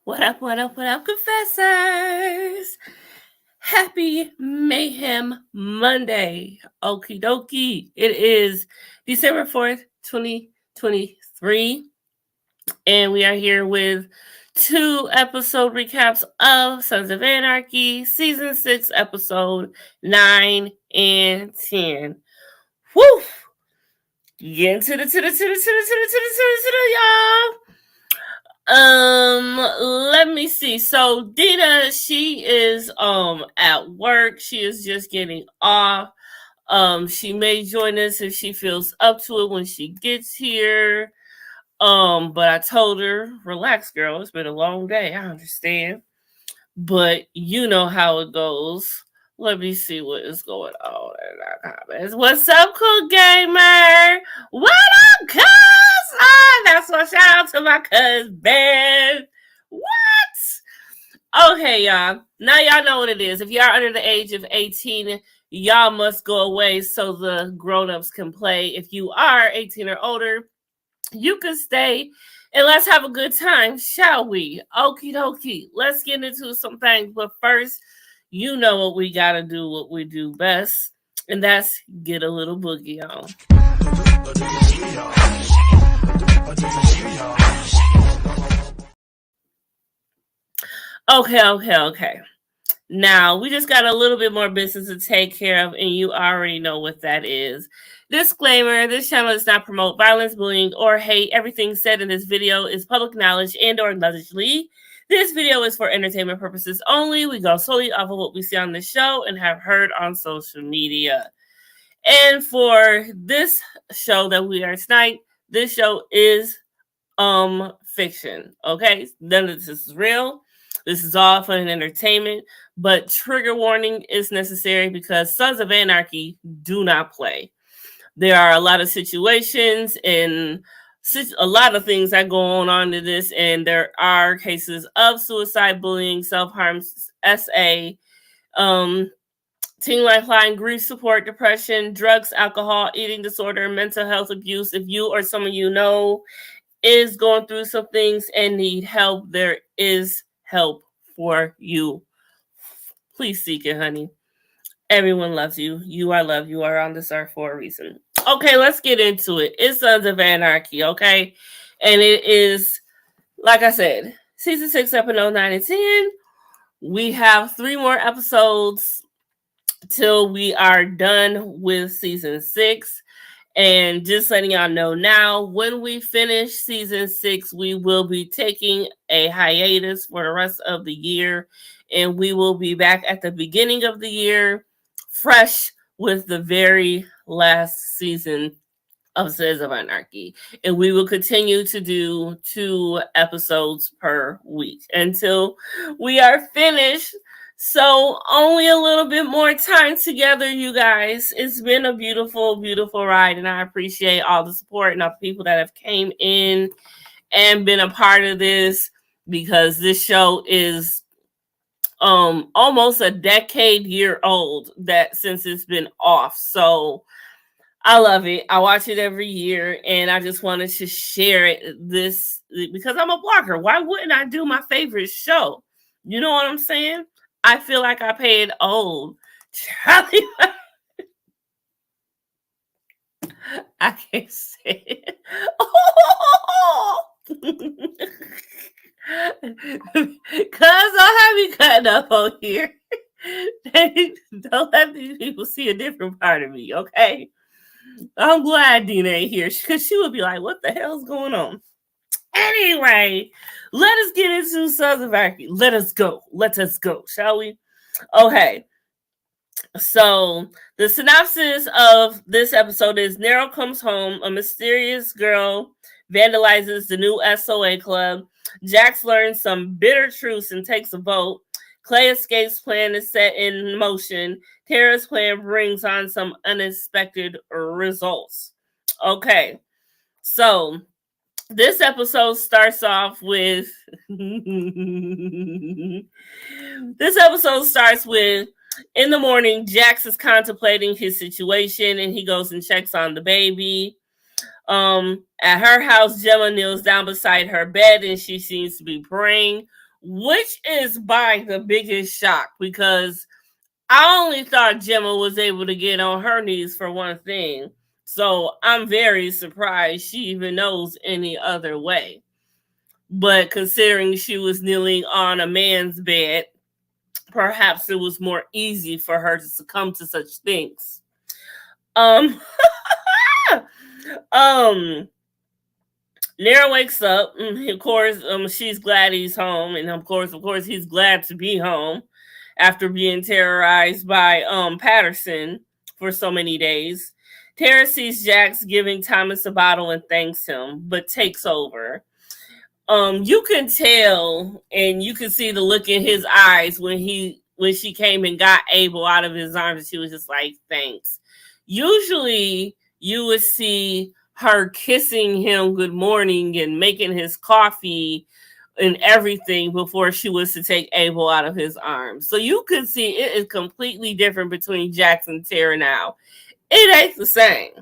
What up, confessors? Happy Mayhem Monday. Okie dokie. It is December 4th, 2023. And we are here with 2 episode recaps of Sons of Anarchy, Season 6, Episode 9 and 10. Woo! Get to the, y'all. Let me see. So Dina, she is at work. She is just getting off. She may join us if she feels up to it when she gets here. But I told her, relax, girl. It's been a long day. I understand. But you know how it goes. Let me see what is going on in our comments. What's up, cool gamer? What up, cuz? That's what shout out to my cuz Ben. What? Okay, y'all. Now y'all know what it is. If y'all under the age of 18, y'all must go away so the grown-ups can play. If you are 18 or older, you can stay and let's have a good time, shall we? Okie dokie. Let's get into some things. But first, you know what we gotta do, what we do best, and that's get a little boogie on. Okay. Now, we just got a little bit more business to take care of, and you already know what that is. Disclaimer, this channel does not promote violence, bullying, or hate. Everything said in this video is public knowledge and or allegedly. This video is for entertainment purposes only. We go solely off of what we see on the show and have heard on social media. And for this show that we are tonight, this show is fiction. Okay? None of this is real. This is all fun and entertainment, but trigger warning is necessary because Sons of Anarchy do not play. There are a lot of situations and a lot of things that go on in this, and there are cases of suicide, bullying, self-harm, SA, teen lifeline, grief support, depression, drugs, alcohol, eating disorder, mental health abuse. If you or someone you know is going through some things and need help, there is help for you. Please seek it, honey. Everyone loves you. You are loved. You are on this earth for a reason. Okay, let's get into it. It's Sons of Anarchy, okay? And it is, like I said, Season 6, Episode 9 and 10. We have 3 more episodes till we are done with Season 6. And just letting y'all know now, when we finish Season 6, we will be taking a hiatus for the rest of the year. And we will be back at the beginning of the year, fresh with the very last season of Sons of Anarchy. And we will continue to do 2 episodes per week until we are finished. So only a little bit more time together, you guys. It's been a beautiful, beautiful ride, and I appreciate all the support and all the people that have came in and been a part of this, because this show is almost a year old that since it's been off. So I love it. I watch it every year, and I just wanted to share it this because I'm a blogger. Why wouldn't I do my favorite show? You know what I'm saying? I feel like I paid old. Charlie, I can't say it. Cuz don't have me cutting up on here. Don't let these people see a different part of me, okay? I'm glad Dina ain't here because she would be like, what the hell's going on? Anyway, let us get into Sons of Anarchy. Let us go, shall we? Okay. So the synopsis of this episode is: Nero comes home. A mysterious girl vandalizes the new SOA club. Jax learns some bitter truths and takes a vote. Clay escapes plan is set in motion. Tara's plan brings on some unexpected results. Okay. So this episode starts off with in the morning, Jax is contemplating his situation and he goes and checks on the baby. At her house, Gemma kneels down beside her bed and she seems to be praying. which is by the biggest shock, because I only thought Gemma was able to get on her knees for one thing. So I'm very surprised she even knows any other way. But considering she was kneeling on a man's bed, perhaps it was more easy for her to succumb to such things. Um, Nero wakes up. Of course, she's glad he's home, and of course, he's glad to be home after being terrorized by Patterson for so many days. Tara sees Jax giving Thomas a bottle and thanks him, but takes over. You can tell, and you can see the look in his eyes when she came and got Abel out of his arms, and she was just like, thanks. Usually you would see her kissing him good morning and making his coffee and everything before she was to take Abel out of his arms. So you could see it is completely different between Jax and Tara now. It ain't the same.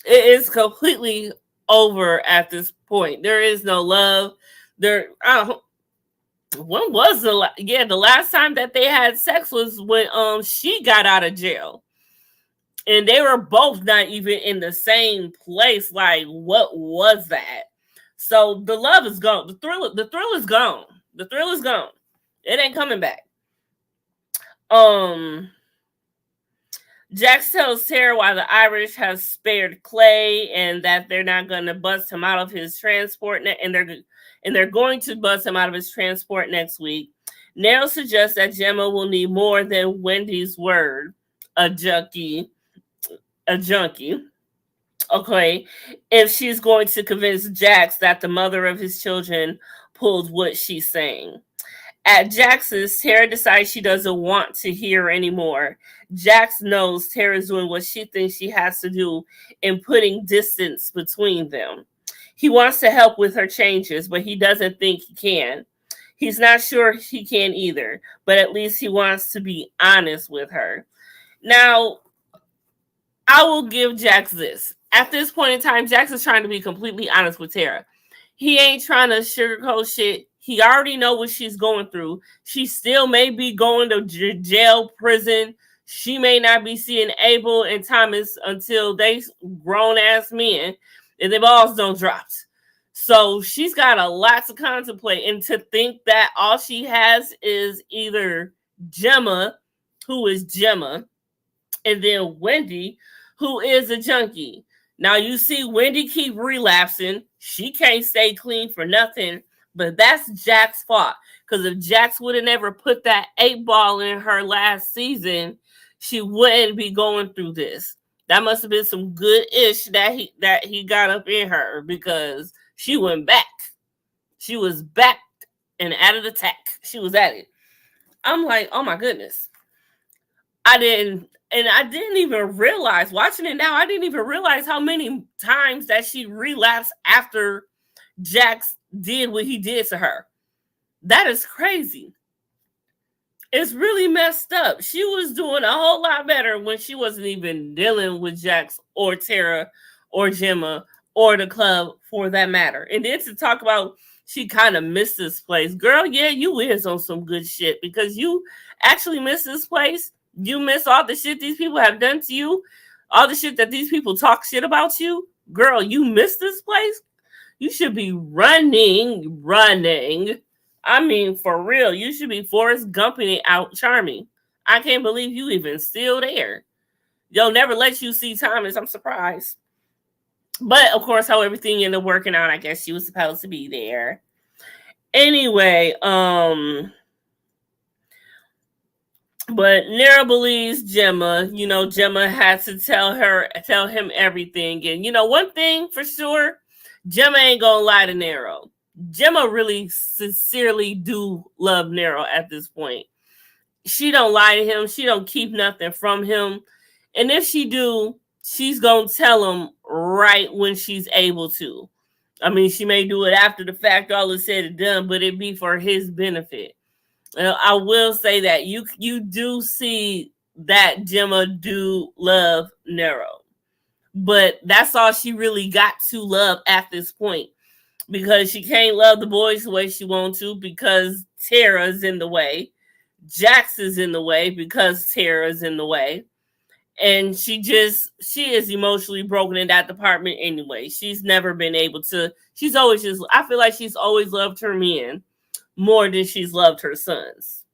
It is completely over at this point. There is no love. When was the last time that they had sex was when she got out of jail. And they were both not even in the same place. Like, what was that? So the love is gone. The thrill is gone. The thrill is gone. It ain't coming back. Jax tells Tara why the Irish have spared Clay and that they're not going to bust him out of his transport, and they're going to bust him out of his transport next week. Nero suggests that Gemma will need more than Wendy's word, a junkie. Okay, if she's going to convince Jax that the mother of his children pulled what she's saying. At Jax's, Tara decides she doesn't want to hear anymore. Jax knows Tara's doing what she thinks she has to do in putting distance between them. He wants to help with her changes, but he doesn't think he can. He's not sure he can either, but at least he wants to be honest with her. Now, I will give Jax this. At this point in time, Jax is trying to be completely honest with Tara. He ain't trying to sugarcoat shit. He already know what she's going through. She still may be going to jail, prison. She may not be seeing Abel and Thomas until they grown-ass men and their balls don't drop. So she's got a lot to contemplate. And to think that all she has is either Gemma, who is Gemma, and then Wendy, who is a junkie. Now you see Wendy keep relapsing. She can't stay clean for nothing. But that's Jax's fault. Because if Jax would have never put that 8-ball in her last season, she wouldn't be going through this. That must have been some good ish that he got up in her, because she went back. She was back and at an attack. She was at it. I'm like, oh my goodness. I didn't even realize, watching it now, I didn't even realize how many times that she relapsed after Jax did what he did to her. That is crazy. It's really messed up. She was doing a whole lot better when she wasn't even dealing with Jax or Tara or Gemma or the club for that matter. And then to talk about she kind of missed this place. Girl, yeah, you is on some good shit, because you actually miss this place. You miss all the shit these people have done to you. All the shit that these people talk shit about you. Girl, you miss this place. You should be running. I mean, for real, you should be Forrest Gumping it out charming. I can't believe you even still there. They'll never let you see Thomas. I'm surprised. But, of course, how everything ended up working out, I guess she was supposed to be there. Anyway, but Nero believes Gemma. You know, Gemma had to tell him everything. And, you know, one thing for sure, Gemma ain't gonna lie to Nero. Gemma really sincerely do love Nero at this point. She don't lie to him. She don't keep nothing from him. And if she do, she's gonna tell him right when she's able to. I mean, she may do it after the fact, all is said and done, but it be for his benefit. I will say that you do see that Gemma do love Nero. But that's all she really got to love at this point, because she can't love the boys the way she wants to, because Tara's in the way. Jax is in the way because Tara's in the way. And she is emotionally broken in that department anyway. She's never been able to, I feel like she's always loved her men more than she's loved her sons.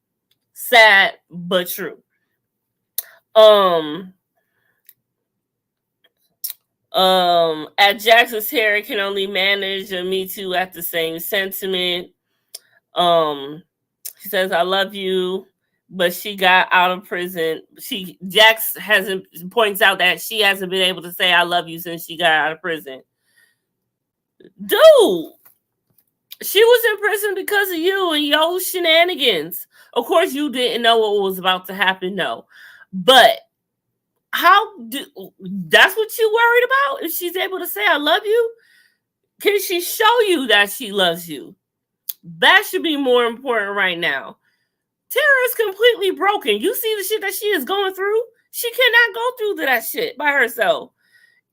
Sad, but true. At Jackson's Tara can only manage a Me Too at the same sentiment. She says, I love you, but she got out of prison. Jax points out that she hasn't been able to say I love you since she got out of prison. Dude, she was in prison because of you and your shenanigans. Of course, you didn't know what was about to happen, no. But that's what you worried about? If she's able to say I love you, can she show you that she loves you? That should be more important right now. Tara is completely broken. You see the shit that she is going through? She cannot go through that shit by herself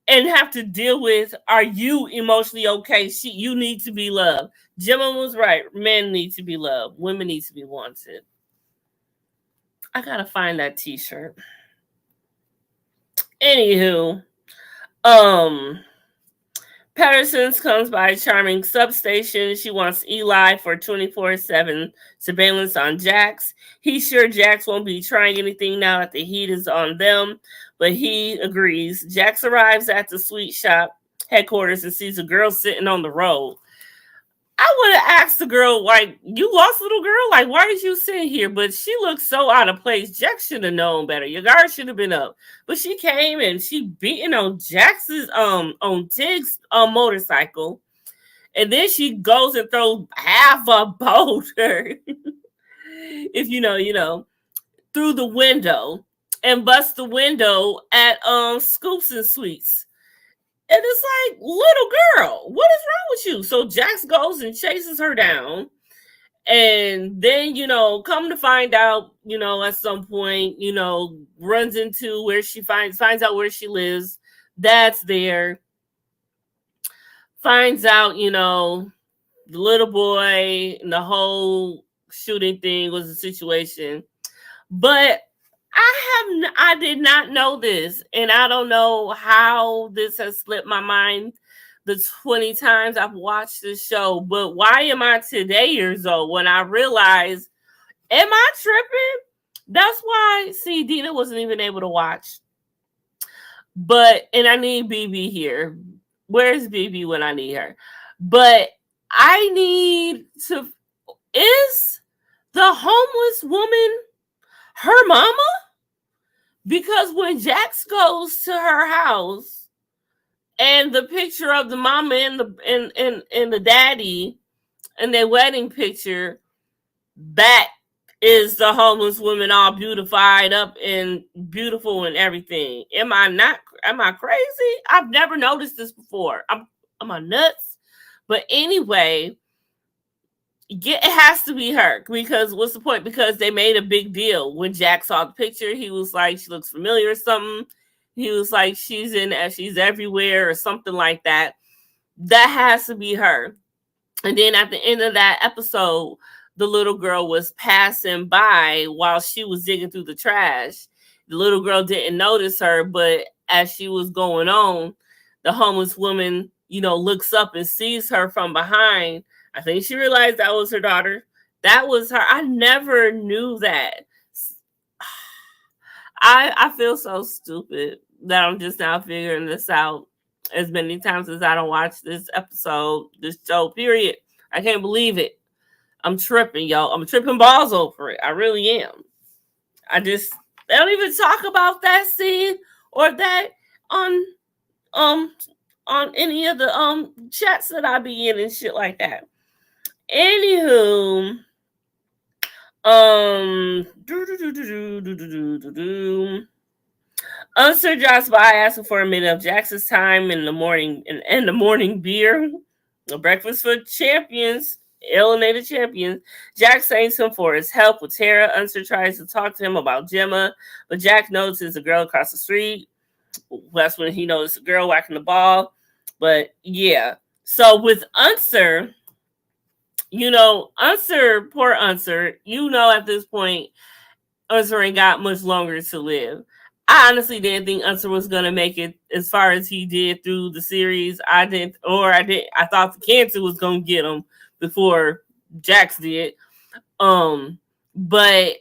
and have to deal with, are you emotionally okay? You need to be loved. Gemma was right. Men need to be loved. Women need to be wanted. I gotta find that t-shirt. Anywho, Patterson's comes by a charming substation. She wants Eli for 24/7 surveillance on Jax. He's sure Jax won't be trying anything now that the heat is on them, but he agrees. Jax arrives at the sweet shop headquarters and sees a girl sitting on the road. I would have asked the girl, like, you lost, little girl? Like, why did you sit here? But she looked so out of place. Jax should have known better. Your guard should have been up. But she came and she beating on Jax's, on Tig's motorcycle. And then she goes and throws half a boulder, if you know, through the window and busts the window at Scoops and Sweets. And it's like, little girl, what is wrong with you? So Jax goes and chases her down. And then, come to find out, at some point, runs into where she finds out where she lives. Dad's there. Finds out, the little boy and the whole shooting thing was a situation. But I did not know this, and I don't know how this has slipped my mind the 20 times I've watched this show. But why am I today years old when I realize, am I tripping? That's why, see, Dina wasn't even able to watch. And I need BB here. Where's BB when I need her? But I need to, is the homeless woman her mama? Because when Jax goes to her house and the picture of the mama and the daddy and their wedding picture, that is the homeless woman all beautified up and beautiful and everything. Am I crazy? I've never noticed this before. Am I nuts? But anyway, it has to be her, because what's the point? Because they made a big deal. When Jack saw the picture, he was like, she looks familiar or something. He was like, she's everywhere or something like that. That has to be her. And then at the end of that episode, the little girl was passing by while she was digging through the trash. The little girl didn't notice her, but as she was going on, the homeless woman, looks up and sees her from behind. I think she realized that was her daughter. That was her. I never knew that. I feel so stupid that I'm just now figuring this out as many times as I don't watch this episode, this show, period. I can't believe it. I'm tripping, y'all. I'm tripping balls over it. I really am. They don't even talk about that scene or that on any of the chats that I be in and shit like that. Anywho, Unser drops by asking for a minute of Jax's time in the morning and the morning beer, a breakfast for champions, alienated champions. Jax thanks him for his help with Tara. Unser tries to talk to him about Gemma, but Jack notices a girl across the street. That's when he noticed a girl whacking the ball. But yeah, so with Unser, Poor Unser, at this point, Unser ain't got much longer to live. I honestly didn't think Unser was gonna make it as far as he did through the series. I didn't, or I did. I thought the cancer was gonna get him before Jax did. But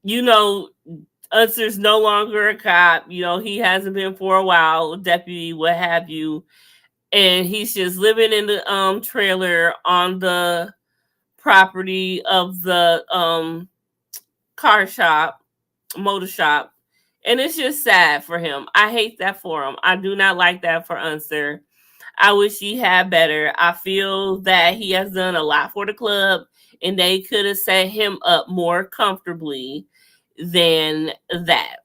you know, Unser's no longer a cop. He hasn't been for a while, deputy, what have you, and he's just living in the trailer on the property of the car shop, motor shop, and it's just sad for him. I hate that for him. I do not like that for Unser. I wish he had better. I feel that he has done a lot for the club, and they could have set him up more comfortably than that.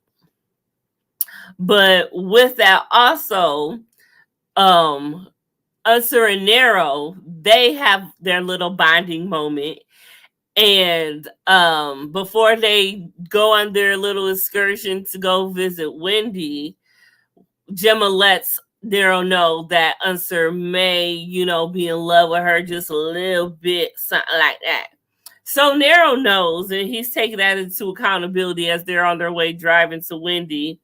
But with that, also, Unser and Nero, they have their little bonding moment. And before they go on their little excursion to go visit Wendy, Gemma lets Nero know that Unser may, be in love with her just a little bit, something like that. So Nero knows, and he's taking that into accountability as they're on their way driving to Wendy.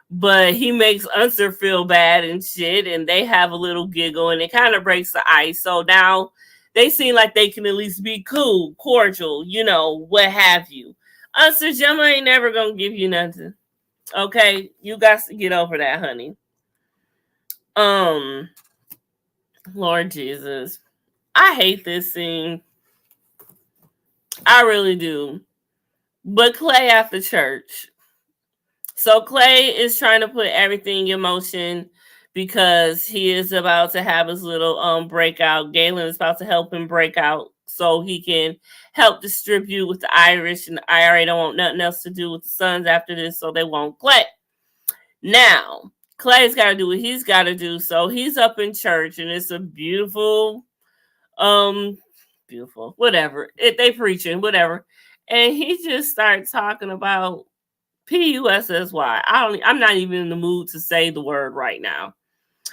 But he makes Unser feel bad and shit, and they have a little giggle, and it kind of breaks the ice. So now they seem like they can at least be cool, cordial, what have you. Unser, Gemma ain't never gonna give you nothing. Okay? You got to get over that, honey. Lord Jesus. I hate this scene. I really do. But Clay after church. So Clay is trying to put everything in motion because he is about to have his little breakout. Galen is about to help him break out so he can help distribute with the Irish, and the IRA don't want nothing else to do with the Sons after this, so they want Clay. Now, Clay's got to do what he's got to do, so he's up in church, and it's a beautiful, whatever. They preaching, whatever. And he just starts talking about PUSSY. I'm not even in the mood to say the word right now,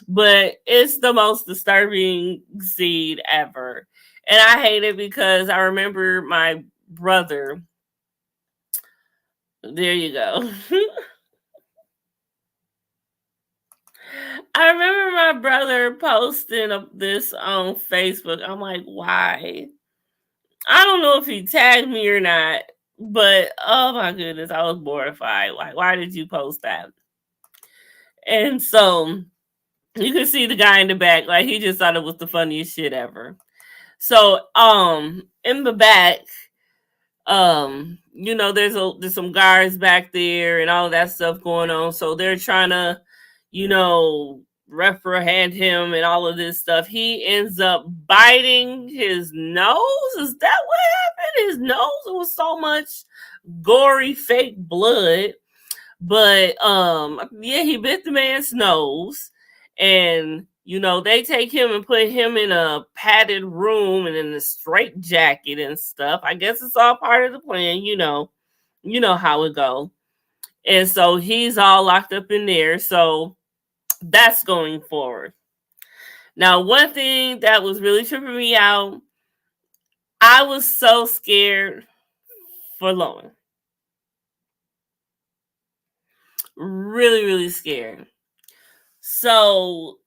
but it's the most disturbing seed ever. And I hate it because I remember my brother. There you go. I remember my brother posting this on Facebook. I'm like, why? I don't know if he tagged me or not, but oh my goodness, I was mortified. Like, why did you post that? And so you can see the guy in the back, like he just thought it was the funniest shit ever. So, in the back, there's some guards back there and all that stuff going on. So they're trying to, reprehend him and all of this stuff. He ends up biting his nose. Is that what happened? His nose, it was so much gory fake blood. But he bit the man's nose, and they take him and put him in a padded room and in a straight jacket and stuff. I guess it's all part of the plan, you know how it go. And so he's all locked up in there. So that's going forward. Now, one thing that was really tripping me out, I was so scared for Lowen. Really, really scared. So,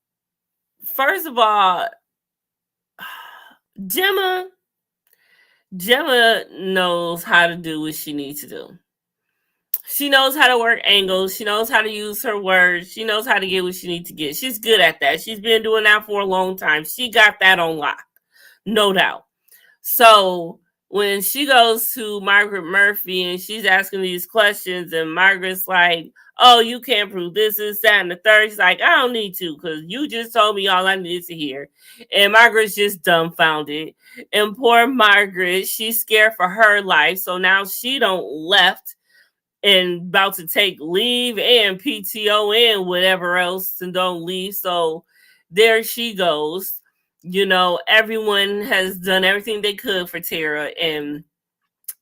first of all, Gemma knows how to do what she needs to do. She knows how to work angles. She knows how to use her words. She knows how to get what she needs to get. She's good at that. She's been doing that for a long time. She got that on lock. No doubt. So when she goes to Margaret Murphy and she's asking these questions, and Margaret's like, oh, you can't prove this, that, and the third. She's like, I don't need to, because you just told me all I needed to hear. And Margaret's just dumbfounded. And poor Margaret, she's scared for her life. So now she don't left and about to take leave and PTO and whatever else, and don't leave. So there she goes. Everyone has done everything they could for Tara, and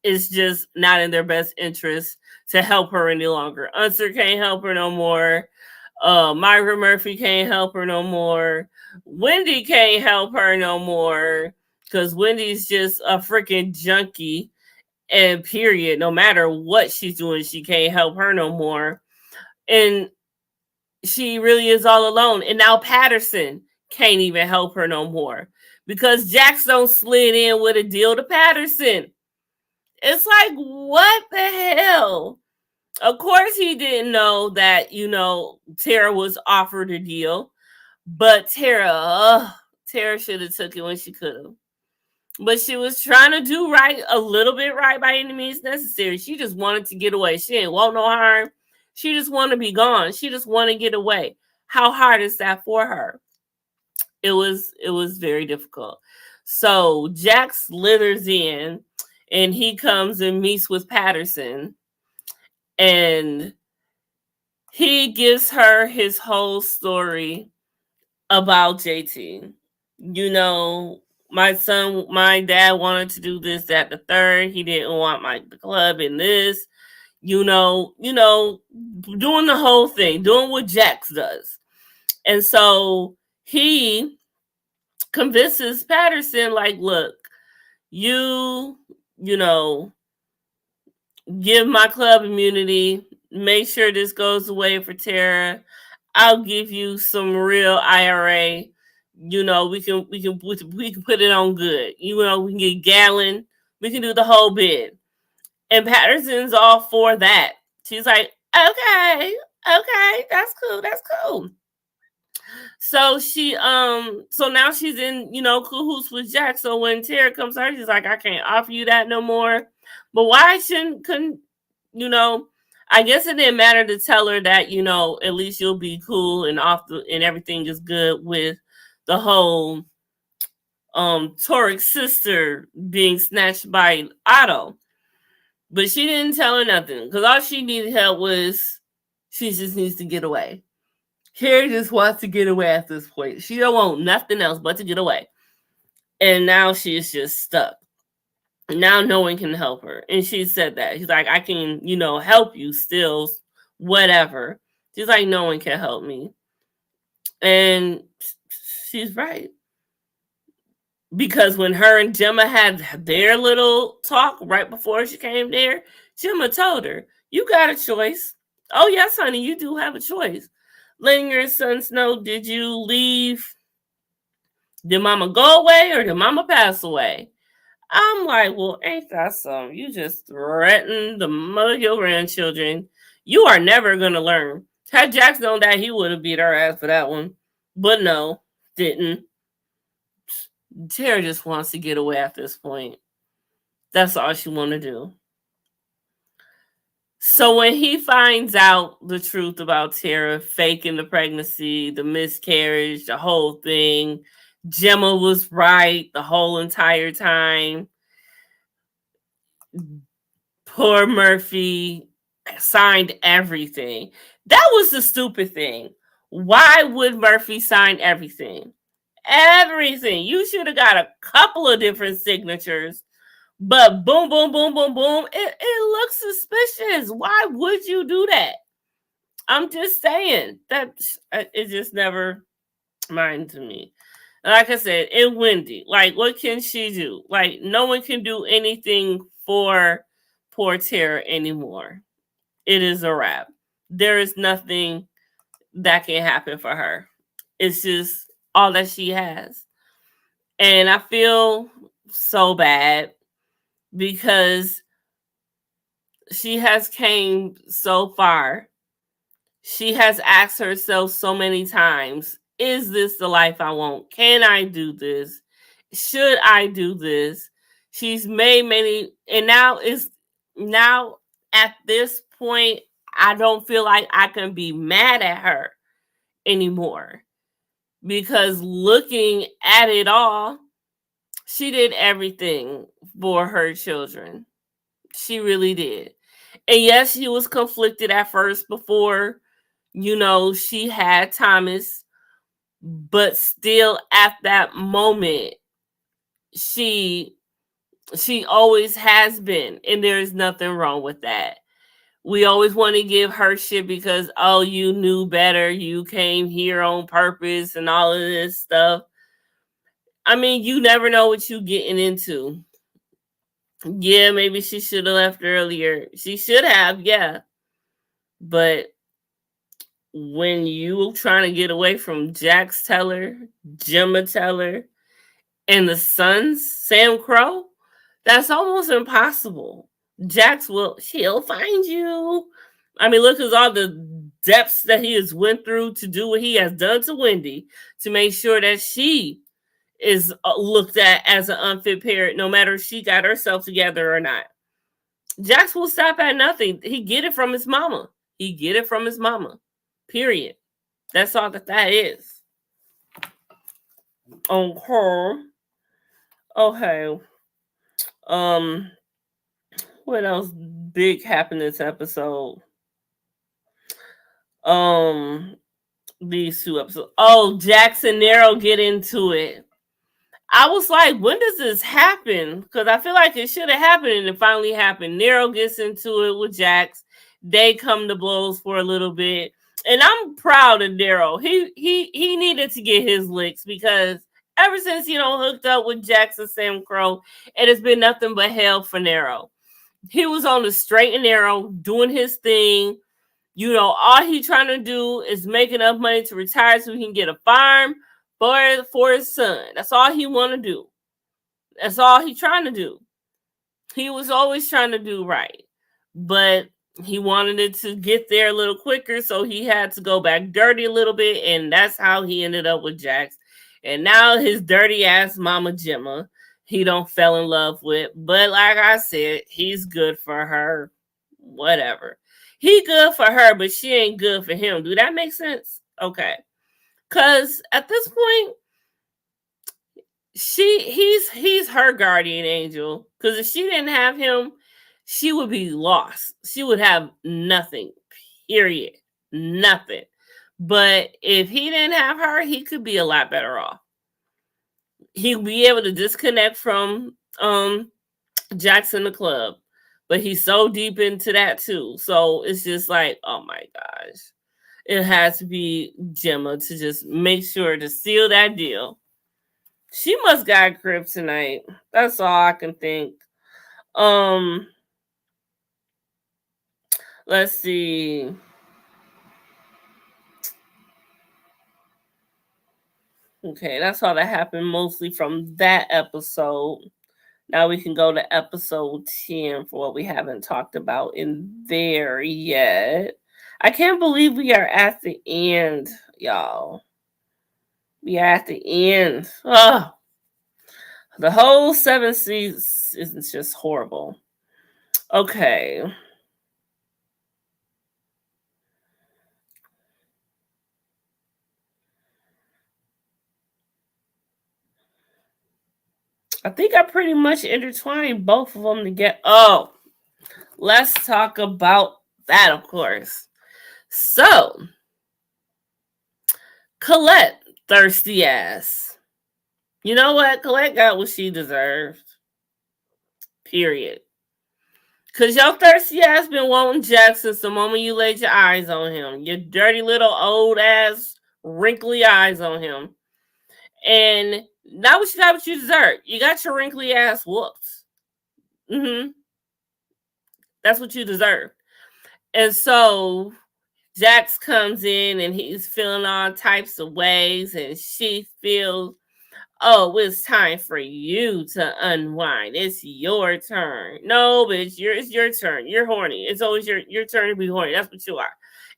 it's just not in their best interest to help her any longer. Unser can't help her no more. Margaret Murphy can't help her no more. Wendy can't help her no more. because Wendy's just a freaking junkie, and period. No matter what she's doing, she can't help her no more. And she really is all alone. And now Patterson can't even help her no more because Jax don't slid in with a deal to Patterson. It's like, what the hell? Of course, he didn't know that, Tara was offered a deal, but Tara should have took it when she could have. But she was trying to do right, a little bit right by any means necessary. She just wanted to get away. She didn't want no harm. She just wanted to be gone. She just wanted to get away. How hard is that for her? It was very difficult. So Jack slithers in and he comes and meets with Patterson. And he gives her his whole story about JT. My dad wanted to do this, that, the third. He didn't want the club in this. Doing the whole thing, doing what Jax does. And so he convinces Patterson, like, look, you give my club immunity, make sure this goes away for Tara. I'll give you some real IRA. We can put it on good. We can get Gallon. We can do the whole bit. And Patterson's all for that. She's like, okay, that's cool. So so now she's in, cahoots with Jack. So when Tara comes to her, she's like, I can't offer you that no more. But why couldn't, I guess it didn't matter to tell her that, at least you'll be cool and and everything is good with the whole Torik's sister being snatched by Otto. But she didn't tell her nothing because all she needed help was she just needs to get away. Carrie just wants to get away at this point. She don't want nothing else but to get away. And now she's just stuck. Now no one can help her. And she said that. She's like, I can, help you still, whatever. She's like, no one can help me. And she's right. Because when her and Gemma had their little talk right before she came there, Gemma told her, you got a choice. Oh, yes, honey, you do have a choice. Letting your sons know, did you leave? Did mama go away or did mama pass away? I'm like, well, ain't that something? You just threatened the mother of your grandchildren. You are never going to learn. Had Jax known that, he would have beat her ass for that one. But no, didn't. Tara just wants to get away at this point. That's all she want to do. So when he finds out the truth about Tara faking the pregnancy, the miscarriage, the whole thing, Gemma was right the whole entire time. Poor Murphy signed everything. That was the stupid thing. Why would Murphy sign everything? Everything. You should have got a couple of different signatures. But boom, boom, boom, boom, boom. It looks suspicious. Why would you do that? I'm just saying that it just never mind to me. Like I said, and Wendy, like, what can she do? Like, no one can do anything for poor Tara anymore. It is a wrap. There is nothing that can happen for her. It's just all that she has. And I feel so bad because she has came so far. She has asked herself so many times, is this the life I want? Can I do this? Should I do this? She's made many, and now at this point, I don't feel like I can be mad at her anymore. Because looking at it all, she did everything for her children. She really did. And yes, she was conflicted at first before, she had Thomas. But still at that moment, she always has been. And there's nothing wrong with that. We always want to give her shit because, oh, you knew better. You came here on purpose and all of this stuff. I mean, you never know what you getting into. Yeah, maybe she should have left earlier. She should have, yeah. But when you trying to get away from Jax Teller, Gemma Teller, and the Sons, Sam Crow, that's almost impossible. Jax she'll find you. I mean, look at all the depths that he has went through to do what he has done to Wendy to make sure that she is looked at as an unfit parent, no matter if she got herself together or not. Jax will stop at nothing. He get it from his mama. He get it from his mama. Period. That's all that is. On her. Okay. What else big happened this episode? These two episodes. Oh, Jax and Nero get into it. I was like, when does this happen? Because I feel like it should have happened and it finally happened. Nero gets into it with Jax. They come to blows for a little bit. And I'm proud of Nero. He needed to get his licks because ever since hooked up with Jax and Sam Crow, it has been nothing but hell for Nero. He was on the straight and narrow, doing his thing. All he trying to do is make enough money to retire so he can get a farm for his son. That's all he want to do. That's all he trying to do. He was always trying to do right. But he wanted it to get there a little quicker, so he had to go back dirty a little bit, and that's how he ended up with Jax. And now his dirty ass mama Gemma, he don't fell in love with. But like I said, he's good for her. Whatever. He good for her, but she ain't good for him. Do that make sense? Okay. Because at this point, he's her guardian angel. Because if she didn't have him, she would be lost. She would have nothing. Period. Nothing. But if he didn't have her, he could be a lot better off. He'll be able to disconnect from Jackson the club. But he's so deep into that too. So it's just like, oh my gosh. It has to be Gemma to just make sure to seal that deal. She must got kryptonite. That's all I can think. Let's see. Okay, that's all that happened mostly from that episode. Now we can go to episode 10 for what we haven't talked about in there yet. I can't believe we are at the end, y'all. We are at the end. Oh, the whole 7 seasons is just horrible. Okay. I think I pretty much intertwined both of them together. Oh, let's talk about that, of course. So, Colette, thirsty ass. You know what? Colette got what she deserved. Period. Because your thirsty ass been wanting Jax since the moment you laid your eyes on him. Your dirty little old ass, wrinkly eyes on him. And now what you got what you deserve. You got your wrinkly ass whooped. That's what you deserve. And so Jax comes in and he's feeling all types of ways, and she feels, oh, it's time for you to unwind. It's your turn. No, bitch, it's your turn. You're horny. It's always your turn to be horny. That's what you are.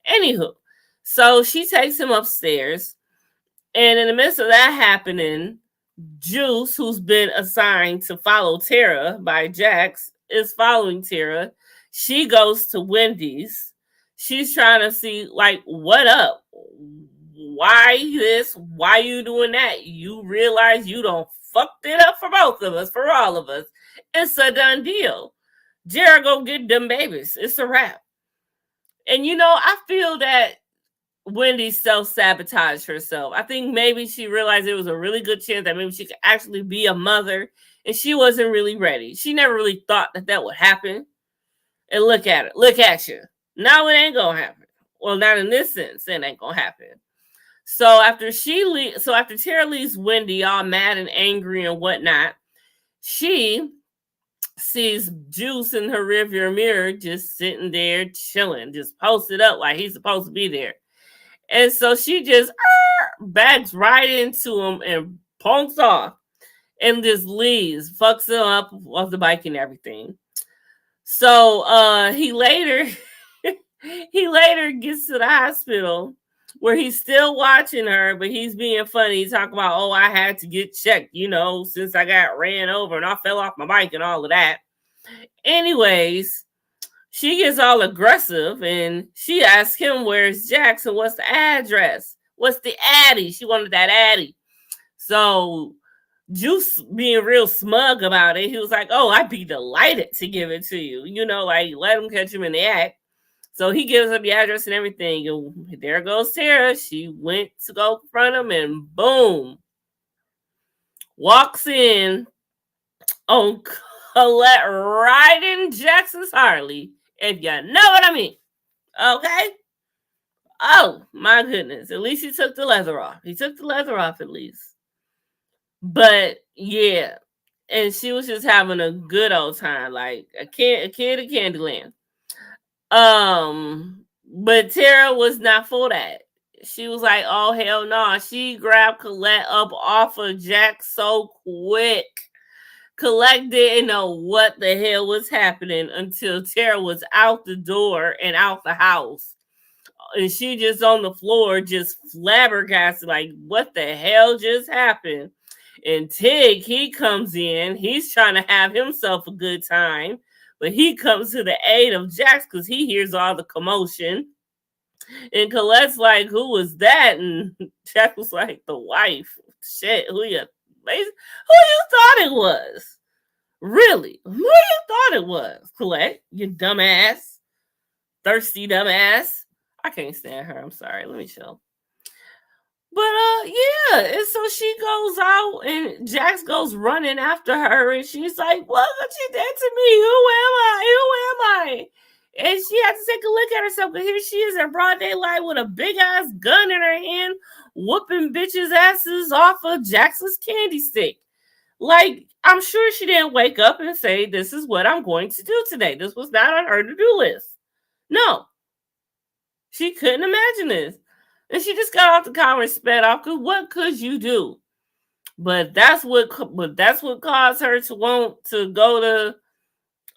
Anywho, so she takes him upstairs, and in the midst of that happening, Juice, who's been assigned to follow Tara by Jax, is following Tara. She goes to Wendy's. She's trying to see, like, what up? Why this? Why you doing that? You realize you don't fucked it up for both of us, for all of us. It's a done deal. Jared go get them babies. It's a wrap. And I feel that Wendy self-sabotaged herself. I think maybe she realized it was a really good chance that maybe she could actually be a mother, and she wasn't really ready. She never really thought that would happen. And look at it. Look at you. Now it ain't gonna happen. Well, not in this sense, it ain't gonna happen. So after Tara leaves Wendy all mad and angry and whatnot, she sees Juice in her rearview mirror just sitting there chilling, just posted up like he's supposed to be there. And so she just backs right into him and punks off and just leaves, fucks him up off the bike and everything. So he later gets to the hospital where he's still watching her, but he's being funny. He's talking about, oh, I had to get checked, since I got ran over and I fell off my bike and all of that. Anyways, she gets all aggressive and she asks him where's Jackson, what's the address, what's the Addy. She wanted that Addy. So Juice being real smug about it, he was like, oh, I'd be delighted to give it to you. Like let him catch him in the act. So he gives up the address and everything. And there goes Tara. She went to go confront him and boom. Walks in on Colette riding Jackson's Harley. If you know what I mean. Okay? Oh, my goodness. At least he took the leather off. He took the leather off at least. But yeah. And she was just having a good old time. Like a kid of Candyland. But Tara was not for that. She was like, oh, hell no. She grabbed Colette up off of Jack so quick. Colette didn't know what the hell was happening until Tara was out the door and out the house. And she just on the floor, just flabbergasted, like, what the hell just happened? And Tig, he comes in. He's trying to have himself a good time. But he comes to the aid of Jax because he hears all the commotion. And Colette's like, who was that? And Jack was like, the wife. Shit, who you thought it was? Really? Who you thought it was? Colette, you dumbass. Thirsty dumbass. I can't stand her. I'm sorry. Let me chill. But yeah, and so she goes out and Jax goes running after her and she's like, what you did to me? Who am I? And she had to take a look at herself, but here she is in broad daylight with a big ass gun in her hand, whooping bitches' asses off of Jackson's candy stick. Like, I'm sure she didn't wake up and say, this is what I'm going to do today. This was not on her to-do list. No. She couldn't imagine this. And she just got off the car and sped off, because what could you do? But that's what caused her to want to go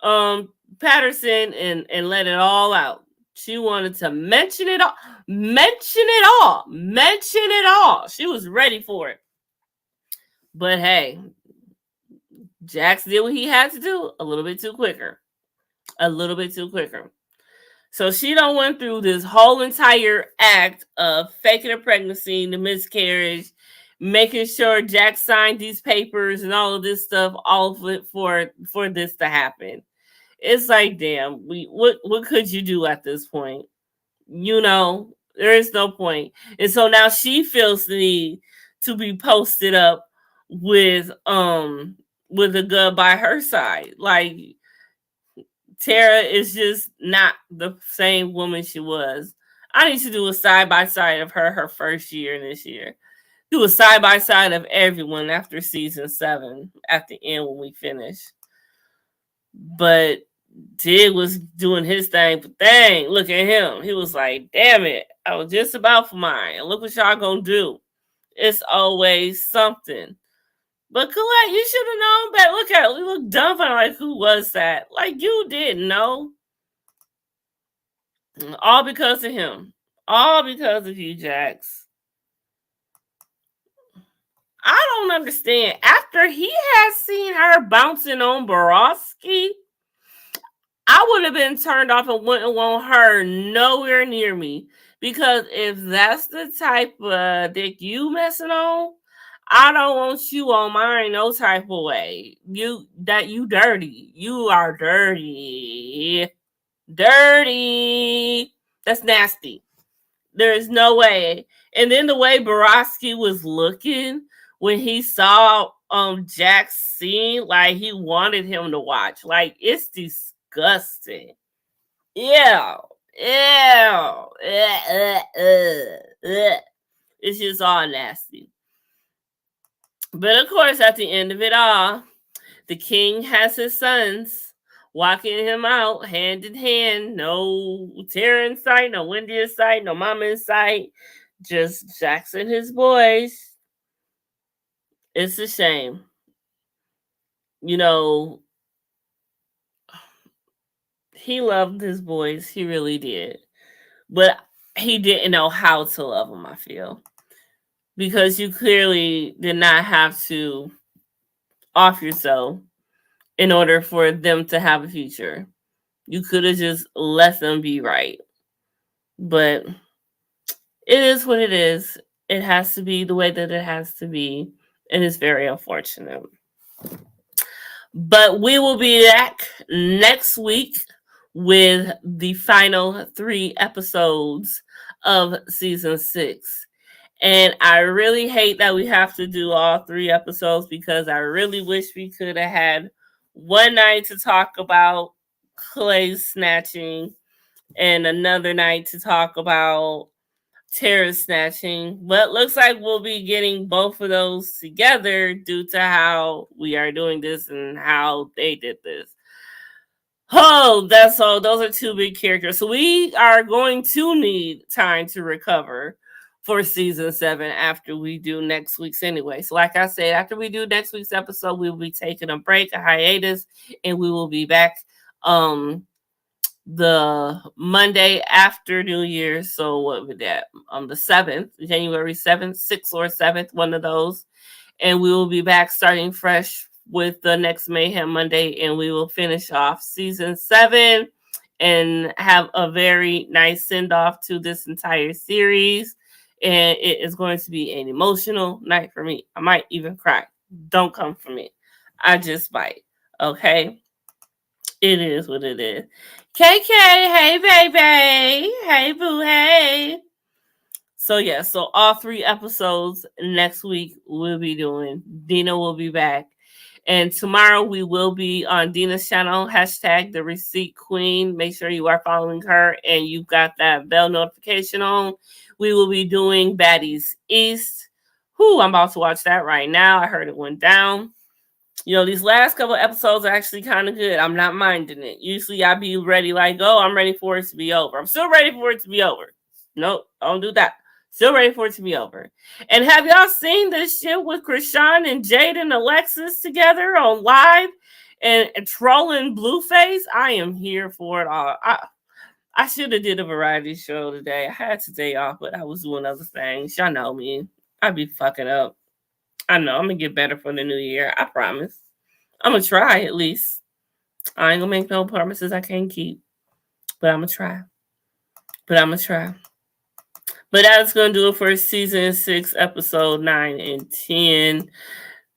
to Patterson and let it all out. She wanted to mention it all. She was ready for it. But hey, Jax did what he had to do a little bit too quicker. So she done went through this whole entire act of faking a pregnancy, the miscarriage, making sure Jack signed these papers and all of this stuff, all of it for this to happen. It's like, damn, what could you do at this point? There is no point. And so now she feels the need to be posted up with a gun by her side. Like, Tara is just not the same woman she was. I need to do a side-by-side of her first year this year. Do a side-by-side of everyone after season 7 at the end when we finish. But Tig was doing his thing, but dang, look at him. He was like, damn it, I was just about for mine. And look what y'all gonna do. It's always something. But Colette, you should have known better. Look at it. You look dumb. Like, who was that? Like, you didn't know. All because of him. All because of you, Jax. I don't understand. After he has seen her bouncing on Borowski, I would have been turned off and wouldn't want her nowhere near me. Because if that's the type of dick you messing on, I don't want you on mine no type of way. You dirty. You are dirty. Dirty. That's nasty. There is no way. And then the way Borowski was looking when he saw Jack's scene, like he wanted him to watch. Like, it's disgusting. Ew. It's just all nasty. But of course, at the end of it all, the king has his sons walking him out hand in hand. No Tara in sight, no Wendy in sight, no Mama in sight. Just Jax and his boys. It's a shame. You know, he loved his boys. He really did. But he didn't know how to love them, I feel. Because you clearly did not have to off yourself in order for them to have a future. You could have just let them be right. But it is what it is. It has to be the way that it has to be. And it's very unfortunate. But we will be back next week with the final 3 episodes of season 6. And I really hate that we have to do all 3 episodes because I really wish we could have had one night to talk about Clay snatching and another night to talk about Tara snatching. But looks like we'll be getting both of those together due to how we are doing this and how they did this. Oh, that's all. Those are 2 big characters. So we are going to need time to recover for season 7 after we do next week's anyway. So like I said, after we do next week's episode, we will be taking a break, a hiatus, and we will be back the Monday after New Year's. So what would that? The 7th, January 7th, 6th or 7th, one of those. And we will be back starting fresh with the next Mayhem Monday, and we will finish off season 7 and have a very nice send-off to this entire series. And it is going to be an emotional night for me. I might even cry. Don't come for me. I just might. Okay? It is what it is. KK, hey, baby. Hey, boo, hey. So, yeah. So, all 3 episodes next week we'll be doing. Dina will be back. And tomorrow we will be on Dina's channel, hashtag the receipt queen. Make sure you are following her and you've got that bell notification on. We will be doing Baddies East. I'm about to watch that right now. I heard it went down. You know, these last couple episodes are actually kind of good. I'm not minding it. Usually I be ready like, oh, I'm ready for it to be over. I'm still ready for it to be over. Nope, I don't do that. Still ready for it to be over. And have y'all seen this shit with Krishan and Jade and Alexis together on live and trolling Blueface? I am here for it all. I should have did a variety show today. I had today off, but I was doing other things. Y'all know me. I be fucking up. I know. I'm going to get better for the new year. I promise. I'm going to try at least. I ain't going to make no promises I can't keep. But I'm going to try. But that's going to do it for season 6, episode 9 and 10.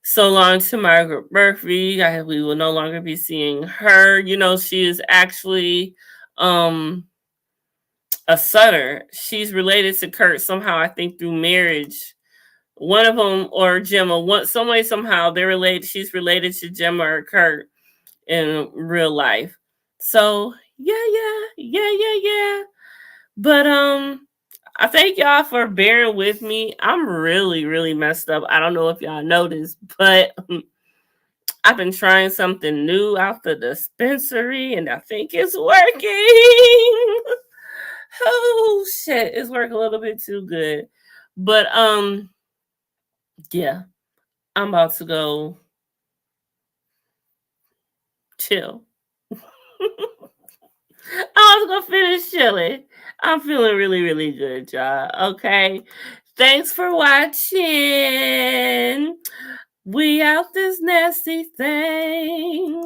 So long to Margaret Murphy. We will no longer be seeing her. You know, she is actually a Sutter. She's related to Kurt somehow, I think, through marriage. One of them, or Gemma, some way, somehow, they're related. She's related to Gemma or Kurt in real life. So, yeah. But, I thank y'all for bearing with me. I'm really, really messed up. I don't know if y'all noticed, but I've been trying something new out the dispensary, and I think it's working. Oh, shit. It's working a little bit too good. But, yeah, I'm about to go chill. I'm going to finish chilling. I'm feeling really, really good, y'all. Okay. Thanks for watching. We out this nasty thing.